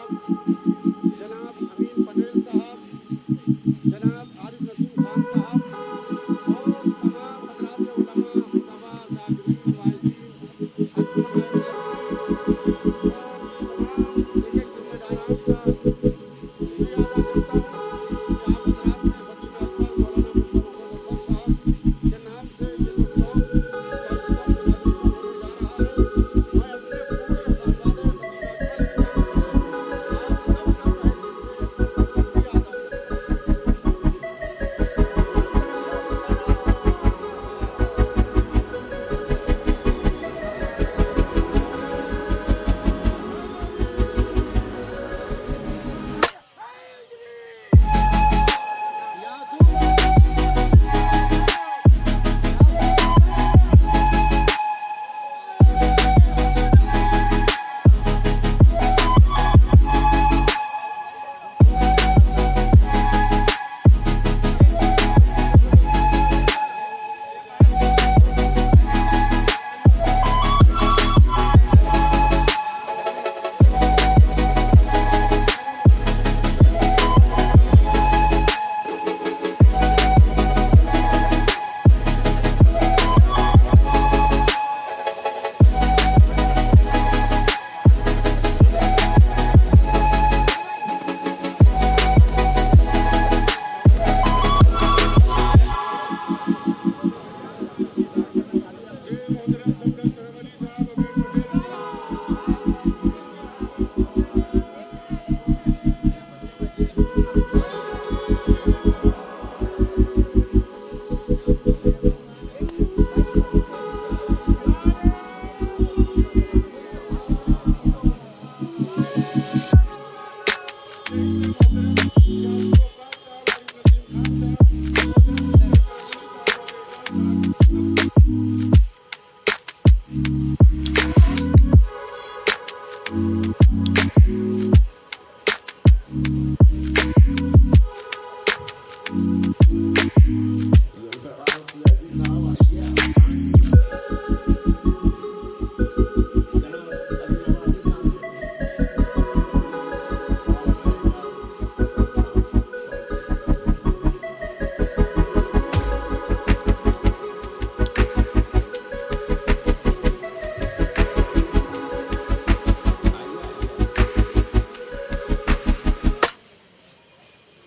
जनाब अमीन पटेल साहब, जनाब आरिफ नसीम खान साहब और तमाम हज़रात उलमा, खुतबा, ज़ाकिरीन, वाइज़ीन, अंजुमन नाज़रीन और तमाम एक एक ज़िम्मेदारान का शुक्रिया अदा करता हूँ कि आप हज़रात ने खतीब अकबर मौलाना मुफ्ती मोहम्मद अफजल साहब के नाम से ये जो चौक का इस वक्त इनॉग्रेशन होने जा रहा है, मैं अपने पूरे साहबाने खतीब अकबर की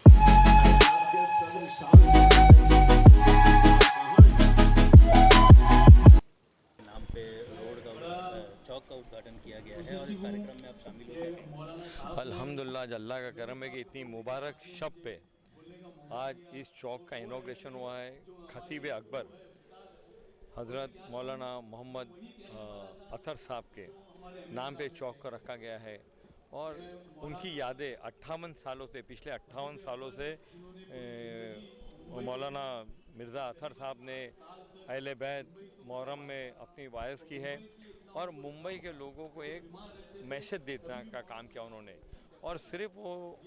जानिब से आप सबका तहे दिल से शुक्रिया अदा करता हूँ। नाम पे रोड का चौक का उद्घाटन किया गया है और इस कार्यक्रम में आप शामिल होंगे। अल्हम्दुलिल्लाह, अल्लाह का करम है कि इतनी मुबारक शब पे आज इस चौक का इनॉग्रेशन हुआ है। खतीब अकबर हज़रत मौलाना मोहम्मद अतर साहब के नाम पे चौक को रखा गया है और उनकी यादें 58 सालों से, पिछले 58 सालों से मौलाना मिर्ज़ा अतर साहब ने अहले बैत मुहर्रम में अपनी वायस की है और मुंबई के लोगों को एक मैसेज देने का काम किया उन्होंने। और सिर्फ वो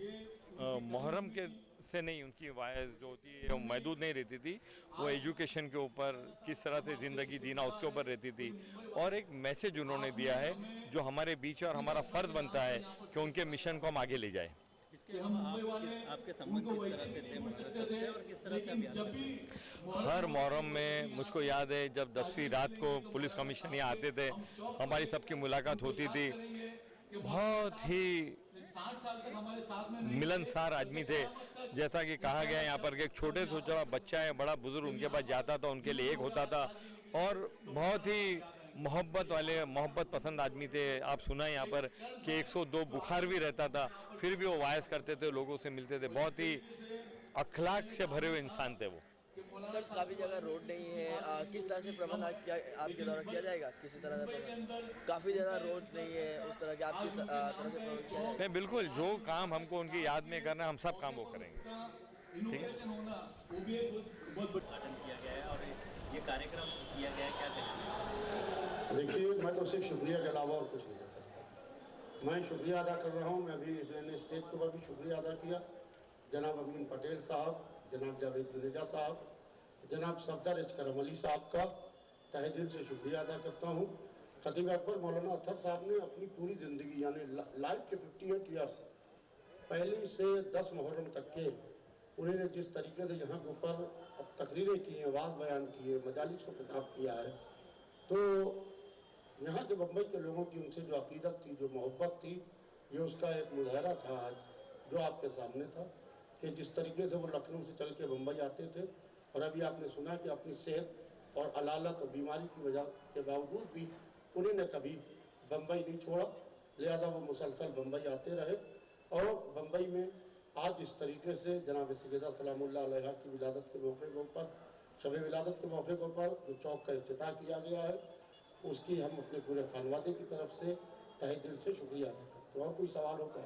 मुहर्रम के से नहीं, उनकी वायस जो होती है वो महदूद नहीं रहती थी, वो एजुकेशन के ऊपर, किस तरह से ज़िंदगी जीना उसके ऊपर रहती थी। और एक मैसेज उन्होंने दिया है जो हमारे बीच है और हमारा फ़र्ज़ बनता है कि उनके मिशन को हम आगे ले जाएं। इसके अलावा आपके संबंध किस तरह से थे मौलाना साहब से और किस तरह से आप याद करते हैं? हर मुहर्रम में मुझको याद है जब 10वीं रात को पुलिस कमीशन यहाँ आते थे, हमारी सबकी मुलाकात होती थी। बहुत ही मिलनसार आदमी थे। जैसा कि कहा गया यहाँ पर कि एक छोटे से छोटा बच्चा है, बड़ा बुजुर्ग उनके पास जाता था, उनके लिए एक होता था और बहुत ही मोहब्बत वाले, मोहब्बत पसंद आदमी थे। आप सुना यहाँ पर कि 102 बुखार भी रहता था, फिर भी वो वायस करते थे, लोगों से मिलते थे। बहुत ही अखलाक से भरे हुए इंसान थे वो। सर काफ़ी जगह रोड नहीं है, किस तरह से प्रबंध आपके द्वारा किया जाएगा? किसी तरह का प्रबंध, काफ़ी जगह रोड नहीं है, उस तरह के आपकी तरफ से प्रबंध किया जाएगा? नहीं, बिल्कुल, जो काम हमको उनकी याद में करना है, हम सब काम वो करेंगे। ठीक है। उद्घाटन किया गया है और ये कार्यक्रम किया गया है, क्या कहेंगे? देखिए, मैं तो सिर्फ शुक्रिया के अलावा और कुछ नहीं कर सकता। मैं शुक्रिया अदा कर रहा हूँ। मैं अभी मैंने स्टेज के ऊपर भी शुक्रिया अदा किया। जनाब अमीन पटेल साहब, जनाब जावेद जुनेजा साहब, जनाब सफदर करम अली साहब का तहे दिल से शुक्रिया अदा करता हूँ। खतीब अकबर मौलाना अतहर साहब ने अपनी पूरी ज़िंदगी यानी लाइफ के 58 ईयर्स पहली से 10 मुहर्रम तक के उन्होंने जिस तरीके से यहाँ के ऊपर अब तकरीरें की हैं, वाज़ बयान किए, मजालिस को खिताब किया है, तो यहाँ के बम्बई के लोगों की उनसे जो अकीदत थी, जो मोहब्बत थी, ये उसका एक मुजाहरा था आज जो आपके सामने था कि जिस तरीके से वो लखनऊ से चल के बम्बई आते थे और अभी आपने सुना कि अपनी सेहत और अलालत और बीमारी की वजह के बावजूद भी उन्होंने कभी बम्बई नहीं छोड़ा, लिहाजा वो मुसलसल बम्बई आते रहे और बम्बई में आज इस तरीके से जनाब सैयदा सलामुल्लाह अलैहा की विलादत के मौके के ऊपर, शब विलादत के मौके के ऊपर जो चौक का इफ्तिताह किया गया है, उसकी हम अपने पूरे खानवादे की तरफ से तहे दिल से शुक्रिया अदा करते हैं। और कोई सवाल हो तो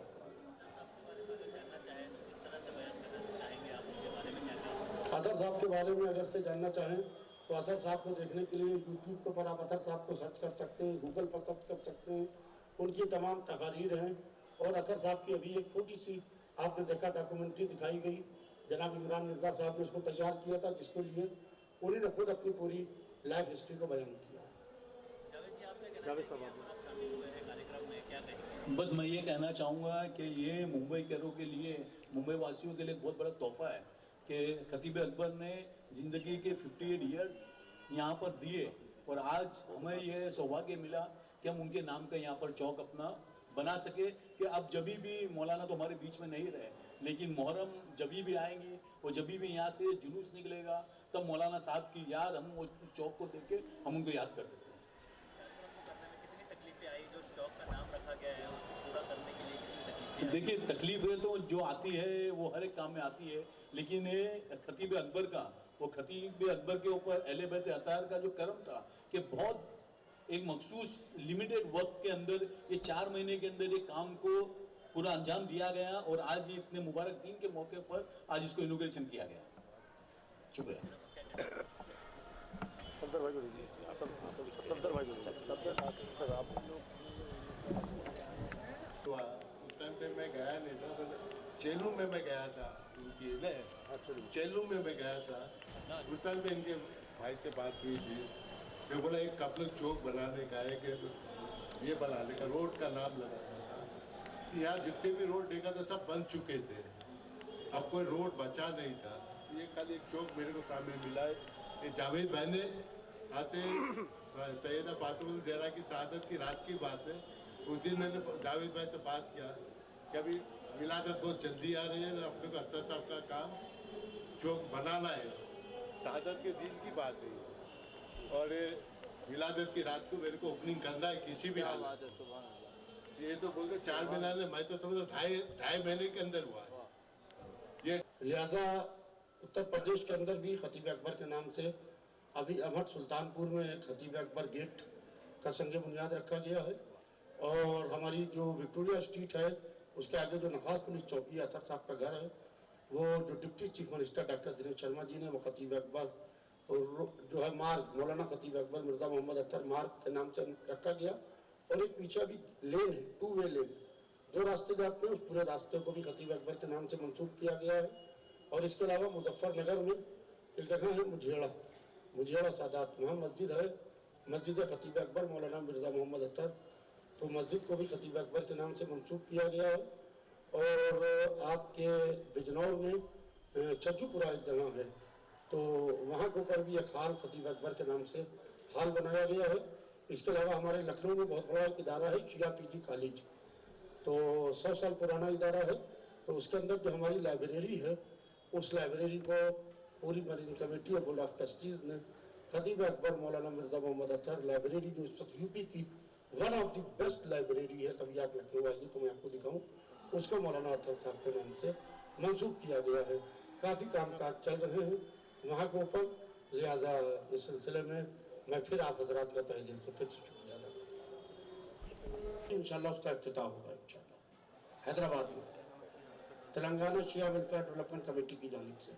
अतहर साहब के बारे में अगर से जानना चाहें तो अतहर साहब को देखने के लिए यूट्यूब के ऊपर आप अतहर साहब को सर्च कर सकते हैं, गूगल पर सर्च कर सकते हैं, उनकी तमाम तकारीर हैं। और अतहर साहब की अभी एक छोटी सी आपने देखा डॉक्यूमेंट्री दिखाई गई, जनाब इमरान मिर्जा साहब ने उसको तैयार किया था, जिसके लिए उन्होंने खुद अपनी पूरी लाइफ हिस्ट्री को बयान किया। बस मैं ये कहना चाहूँगा कि ये मुंबई कैरों के लिए, मुंबई वासियों के लिए बहुत बड़ा तोहफा है कि खतीब अकबर ने ज़िंदगी के 58 ईयर्स यहाँ पर दिए और आज हमें ये सौभाग्य मिला कि हम उनके नाम का यहाँ पर चौक अपना बना सके कि अब जब भी मौलाना तो हमारे बीच में नहीं रहे, लेकिन मुहर्रम जब भी आएंगी और जब भी यहाँ से जुलूस निकलेगा तब मौलाना साहब की याद हम उस चौक को देख के हम उनको याद कर सकते हैं। देखिए तकलीफें तो जो आती है वो हर एक काम में आती है, लेकिन ये खतीब अकबर का, वो खतीब अकबर के ऊपर अहले बैत अतार का जो करम था कि बहुत एक मखसूस लिमिटेड वक्त के अंदर ये 4 महीने के अंदर ये काम को पूरा अंजाम दिया गया और आज ये इतने मुबारक दिन के मौके पर आज इसको इनॉग्रेशन किया गया। शुक्रिया। सफदर भाई को दीजिए, सफदर भाई को उस टाइम पे मैं गया नहीं था, चेलू में मैं गया था, चेलू में मैं गया था। उस टाइम पे इनके भाई से बात हुई थी, मैं बोला एक कपल चौक बनाने का है कि ये बनाने का, रोड का नाम लगाना था। यहाँ जितने भी रोड देखा था सब बन चुके थे, अब कोई रोड बचा नहीं था। ये खाली एक चौक मेरे को सामने मिला है। ये जावेद भाई ने आते सैयदा फातिमा ज़हरा की शहादत की रात की बात है, उस दिन मैंने जावेद भाई से बात किया कि अभी विलादत बहुत जल्दी आ रही है, अपने को अख्तर साहब का काम चौक बनाना है, शहादत के दिन की बात है और विलादत की रात को मेरे को ओपनिंग करना है किसी भी हालत में। ये तो बोलते 4 महीना ने, मैं तो समझ 2.5 महीने के अंदर हुआ है ये। लिहाजा उत्तर प्रदेश के अंदर भी खतीब अकबर के नाम से अभी अहमद सुल्तानपुर में एक खतीब अकबर गेट का संग बुनियाद रखा गया है और हमारी जो विक्टोरिया स्ट्रीट है उसके आगे जो नखास पुलिस चौकी अतहर साहब का घर है, वो जो deputy chief minister doctor Dinesh Sharma ji ने वो खतीब अकबर और जो है मार्ग मौलाना खतीब अकबर मिर्जा मोहम्मद अख्तर मार्ग के नाम से रखा गया। और एक पीछे भी लेन है, 2 वे लेन, 2 रास्ते जाते हैं, उस पूरे रास्ते को भी खतीब अकबर के नाम से मंसूब किया गया है। और इसके अलावा मुजफ्फरनगर में एक जगह है मुझेड़ा सादात, वहाँ मस्जिद है, मस्जिद खतीब अकबर मौलाना मिर्जा मोहम्मद अख्तर, तो मस्जिद को भी खतीब अकबर के नाम से मंसूब किया गया है। और आपके बिजनौर में चज्जूपुरा एक जगह है, तो वहाँ के ऊपर भी एक हाल खतीब अकबर के नाम से हाल बनाया गया है। इसके अलावा हमारे लखनऊ में बहुत बड़ा एक इदारा है शिया पीजी कॉलेज, तो 100 साल पुराना इदारा है, तो उसके अंदर जो हमारी लाइब्रेरी है उस लाइब्रेरी को पूरी मरीन कमेटी और बोर्ड ऑफ ट्रस्टीज ने खतीब अकबर मौलाना मिर्जा मोहम्मद अख्तर लाइब्रेरी जो इस वक्त यूपी की one of the best library है, कभी आप लखनऊ आइए तो मैं आपको दिखाऊं, उसको मौलाना अख्तर साहब के नाम से मंसूब किया गया है। काफ़ी कामकाज चल रहे हैं वहाँ के ऊपर, लिहाजा इस सिलसिले में मैं फिर आप हजरात का तहे दिल से फिर से शुक्रिया अदा करता हूँ। इंशाल्लाह उसका इफ्तिताह होगा इंशाल्लाह हैदराबाद में तेलंगाना शिया वेलफेयर डेवलपमेंट कमेटी की जानिब से।